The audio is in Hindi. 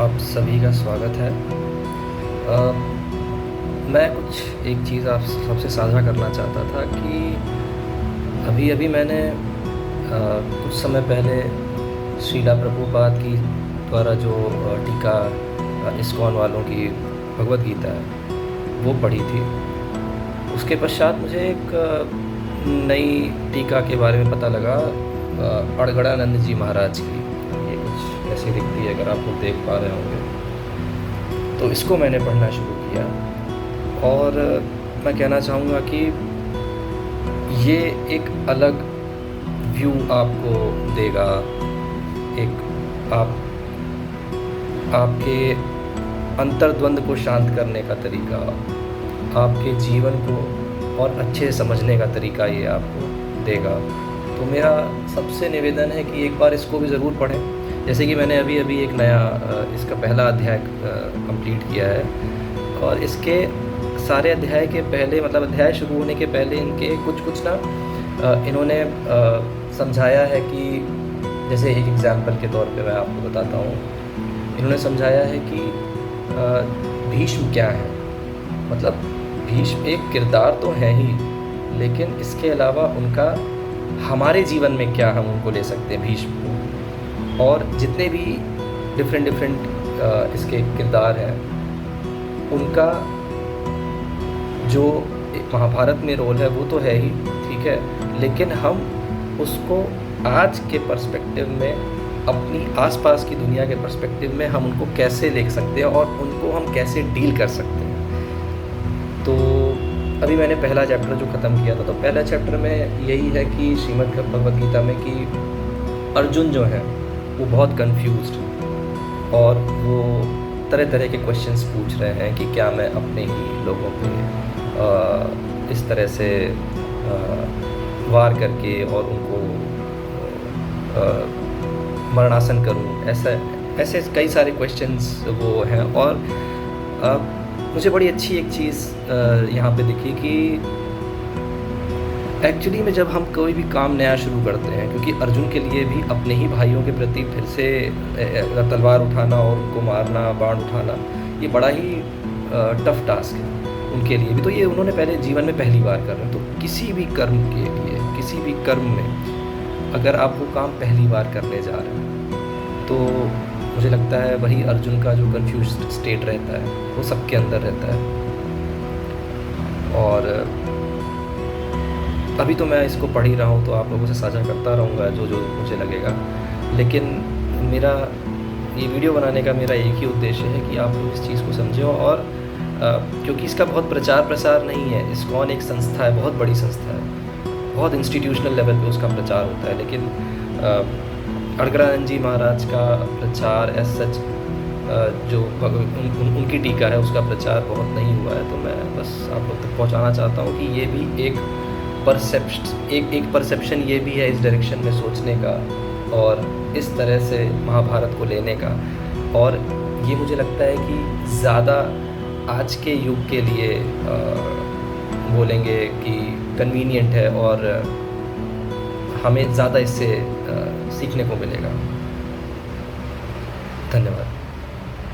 आप सभी का स्वागत है। अ, मैं कुछ एक चीज़ आप सबसे साझा करना चाहता था कि अभी-अभी मैंने कुछ समय पहले श्रीला प्रभुपाद की द्वारा जो टीका इस्कॉन वालों की भगवद गीता है, वो पढ़ी थी। उसके पश्चात मुझे एक नई टीका के बारे में पता लगा, अड़गड़ानंद जी महाराज की। ये कुछ ऐसी दिखती है, अगर आप लोग देख पा रहे होंगे। तो इसको मैंने पढ़ना शुरू किया और मैं कहना चाहूँगा कि ये एक अलग व्यू आपको देगा। एक आपके अंतर्द्वंद को शांत करने का तरीका, आपके जीवन को और अच्छे से समझने का तरीका ये आपको देगा। तो मेरा सबसे निवेदन है कि एक बार इसको भी ज़रूर पढ़ें। जैसे कि मैंने अभी एक नया इसका पहला अध्याय कंप्लीट किया है और इसके सारे अध्याय के पहले, मतलब अध्याय शुरू होने के पहले इनके कुछ ना इन्होंने समझाया है कि, जैसे एक एग्ज़ाम्पल के तौर पे मैं आपको बताता हूँ। इन्होंने समझाया है कि भीष्म क्या है। मतलब भीष्म एक किरदार तो है ही, लेकिन इसके अलावा उनका हमारे जीवन में क्या हम उनको ले सकते हैं भीष्म को। और जितने भी डिफरेंट इसके किरदार हैं, उनका जो महाभारत में रोल है वो तो है ही, ठीक है, लेकिन हम उसको आज के पर्सपेक्टिव में, अपनी आसपास की दुनिया के पर्सपेक्टिव में हम उनको कैसे देख सकते हैं और उनको हम कैसे डील कर सकते हैं। तो अभी मैंने पहला चैप्टर जो ख़त्म किया था, तो पहला चैप्टर में यही है कि श्रीमद् भगवद गीता में कि अर्जुन जो है वो बहुत कंफ्यूज्ड और वो तरह तरह के क्वेश्चंस पूछ रहे हैं कि क्या मैं अपने ही लोगों पे इस तरह से वार करके और उनको मरणासन करूं। ऐसे कई सारे क्वेश्चंस वो हैं। और मुझे बड़ी अच्छी एक चीज़ यहाँ पे दिखी कि एक्चुअली में जब हम कोई भी काम नया शुरू करते हैं, क्योंकि अर्जुन के लिए भी अपने ही भाइयों के प्रति फिर से तलवार उठाना और उनको मारना, बाण उठाना, ये बड़ा ही टफ टास्क है उनके लिए भी। तो ये उन्होंने पहले जीवन में पहली बार कर रहे हैं। तो किसी भी कर्म के लिए, किसी भी कर्म में अगर आप वो काम पहली बार करने जा रहे हैं, तो मुझे लगता है वही अर्जुन का जो कंफ्यूज स्टेट रहता है वो सबके अंदर रहता है। और अभी तो मैं इसको पढ़ ही रहा हूँ, तो आप लोगों से साझा करता रहूँगा जो जो मुझे लगेगा। लेकिन मेरा ये वीडियो बनाने का मेरा एक ही उद्देश्य है कि आप लोग इस चीज़ को समझें। और क्योंकि इसका बहुत प्रचार प्रसार नहीं है। इस्कॉन एक संस्था है, बहुत बड़ी संस्था है, बहुत इंस्टीट्यूशनल लेवल पे उसका प्रचार होता है, लेकिन अड़गड़ानंद जी महाराज का प्रचार एज सच, जो उनकी टीका है उसका प्रचार बहुत नहीं हुआ है। तो मैं बस आप लोग तक पहुँचाना चाहता हूँ कि ये भी एक परसेप्शन ये भी है इस डायरेक्शन में सोचने का और इस तरह से महाभारत को लेने का। और ये मुझे लगता है कि ज़्यादा आज के युग के लिए बोलेंगे कि कन्वीनियंट है और हमें ज़्यादा इससे सीखने को मिलेगा। धन्यवाद।